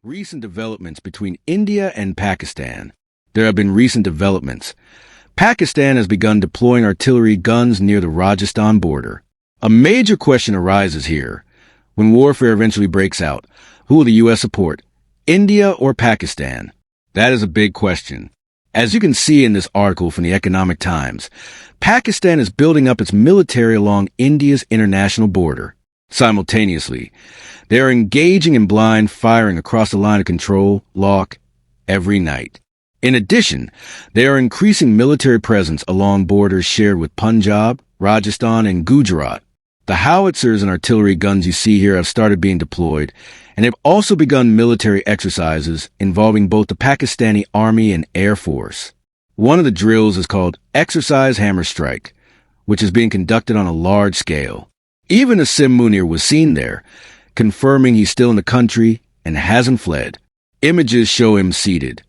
Recent developments between India and Pakistan. There have been recent developments. Pakistan has begun deploying artillery guns near the Rajasthan border. A major question arises here. When warfare eventually breaks out, who will the U.S. support, India or Pakistan? That is a big question. As you can see in this article from the Economic Times, Pakistan is building up its military along India's international border. Simultaneously, they are engaging in blind firing across the line of control, LOC, every night. In addition, they are increasing military presence along borders shared with Punjab, Rajasthan, and Gujarat. The howitzers and artillery guns you see here have started being deployed, and they've also begun military exercises involving both the Pakistani Army and Air Force. One of the drills is called Exercise Hammer Strike, which is being conducted on a large scale. Even Asim Munir was seen there, confirming he's still in the country and hasn't fled. Images show him seated,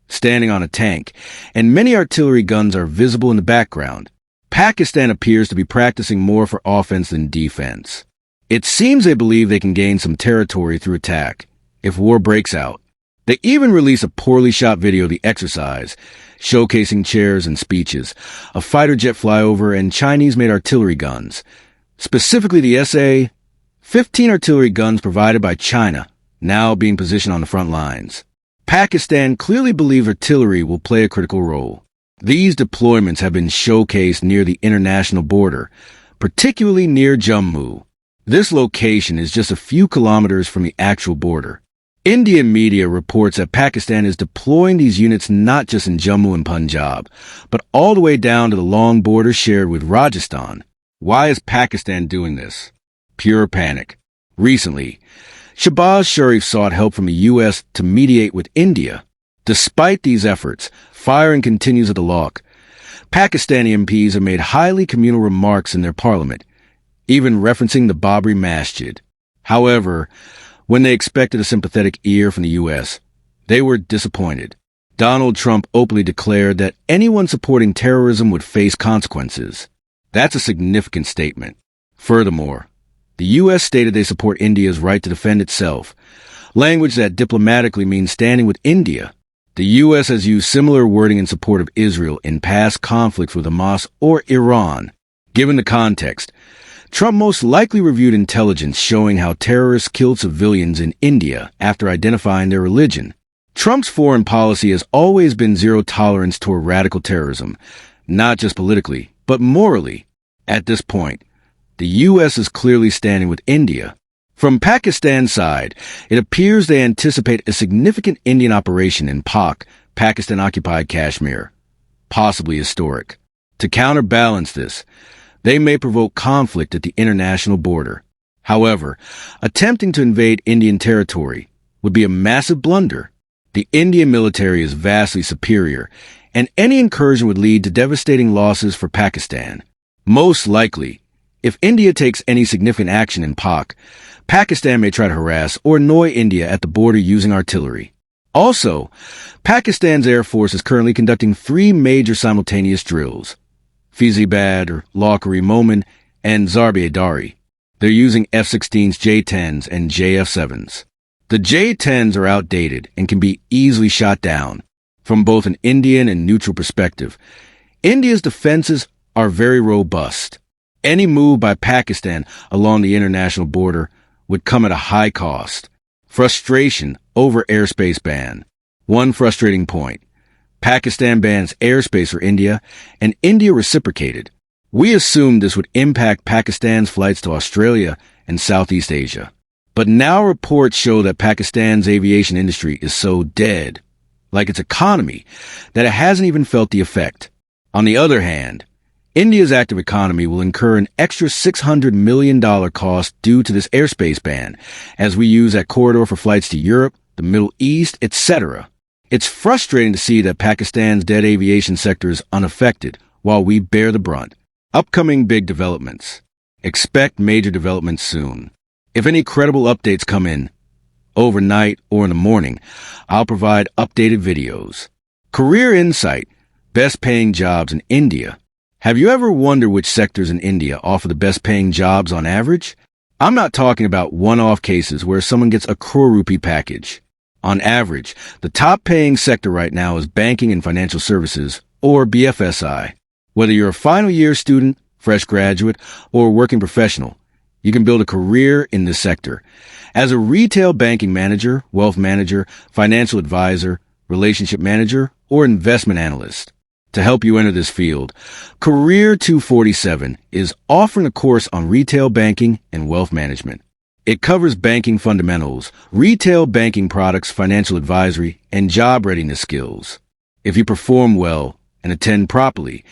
standing on a tank, and many artillery guns are visible in the background. Pakistan appears to be practicing more for offense than defense. It seems they believe they can gain some territory through attack if war breaks out. They even release a poorly shot video of the exercise, showcasing chairs and speeches, a fighter jet flyover, and Chinese-made artillery guns. Specifically the SA-15 artillery guns provided by China, now being positioned on the front lines. Pakistan clearly believes artillery will play a critical role. These deployments have been showcased near the international border, particularly near Jammu. This location is just a few kilometers from the actual border. Indian media reports that Pakistan is deploying these units not just in Jammu and Punjab, but all the way down to the long border shared with Rajasthan. Why is Pakistan doing this? Pure panic. Recently, Shehbaz Sharif sought help from the U.S. to mediate with India. Despite these efforts, firing continues at the LOC. Pakistani MPs have made highly communal remarks in their parliament, even referencing the Babri Masjid. However, when they expected a sympathetic ear from the U.S., they were disappointed. Donald Trump openly declared that anyone supporting terrorism would face consequences. That's a significant statement. Furthermore, the U.S. stated they support India's right to defend itself, language that diplomatically means standing with India. The U.S. has used similar wording in support of Israel in past conflicts with Hamas or Iran. Given the context, Trump most likely reviewed intelligence showing how terrorists killed civilians in India after identifying their religion. Trump's foreign policy has always been zero tolerance toward radical terrorism, not just politically, but morally. At this point, the U.S. is clearly standing with India. From Pakistan's side, it appears they anticipate a significant Indian operation in Pakistan-occupied Kashmir, possibly historic. To counterbalance this, they may provoke conflict at the international border. However, attempting to invade Indian territory would be a massive blunder. The Indian military is vastly superior, and any incursion would lead to devastating losses for Pakistan. Most likely, if India takes any significant action in Pakistan may try to harass or annoy India at the border using artillery. Also, Pakistan's Air Force is currently conducting 3 major simultaneous drills: Fezabad or Laukari Momin and Zarbi-Adari. They're using F-16s, J-10s, and JF-7s. The J-10s are outdated and can be easily shot down. From both an Indian and neutral perspective, India's defenses are very robust. Any move by Pakistan along the international border would come at a high cost. Frustration over airspace ban. One frustrating point: Pakistan bans airspace for India, and India reciprocated. We assumed this would impact Pakistan's flights to Australia and Southeast Asia. But now reports show that Pakistan's aviation industry is so dead, like its economy, that it hasn't even felt the effect. On the other hand, India's active economy will incur an extra $600 million cost due to this airspace ban, as we use that corridor for flights to Europe, the Middle East, etc. It's frustrating to see that Pakistan's dead aviation sector is unaffected, while we bear the brunt. Upcoming big developments. Expect major developments soon. If any credible updates come in, overnight or in the morning, I'll provide updated videos. Career Insight. Best paying jobs in India. Have you ever wondered which sectors in India offer the best paying jobs on average? I'm not talking about one-off cases where someone gets a crore rupee package. On average, the top-paying sector right now is banking and financial services, or BFSI. Whether you're a final-year student, fresh graduate, or working professional, you can build a career in this sector. As a retail banking manager, wealth manager, financial advisor, relationship manager, or investment analyst. To help you enter this field, Career 247 is offering a course on retail banking and wealth management. It covers banking fundamentals, retail banking products, financial advisory, and job readiness skills. If you perform well and attend properly,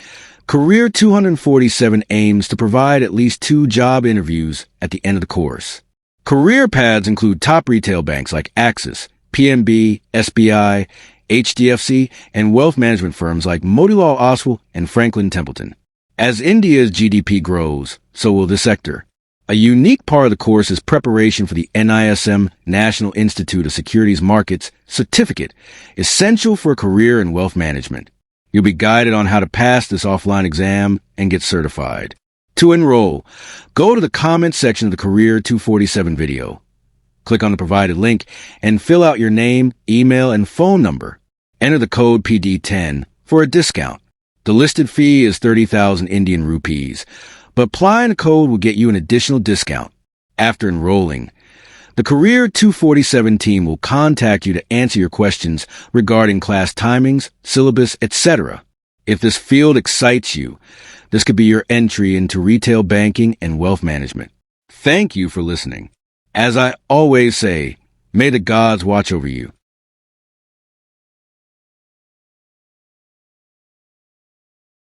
Career 247 aims to provide at least 2 job interviews at the end of the course. Career paths include top retail banks like Axis, PNB, SBI, HDFC, and wealth management firms like Motilal Oswal and Franklin Templeton. As India's GDP grows, so will this sector. A unique part of the course is preparation for the NISM, National Institute of Securities Markets, certificate, essential for a career in wealth management. You'll be guided on how to pass this offline exam and get certified. To enroll, go to the comments section of the Career 247 video. Click on the provided link and fill out your name, email, and phone number. Enter the code PD10 for a discount. The listed fee is 30,000 Indian rupees, but applying the code will get you an additional discount. After enrolling, the Career 247 team will contact you to answer your questions regarding class timings, syllabus, etc. If this field excites you, this could be your entry into retail banking and wealth management. Thank you for listening. As I always say, may the gods watch over you.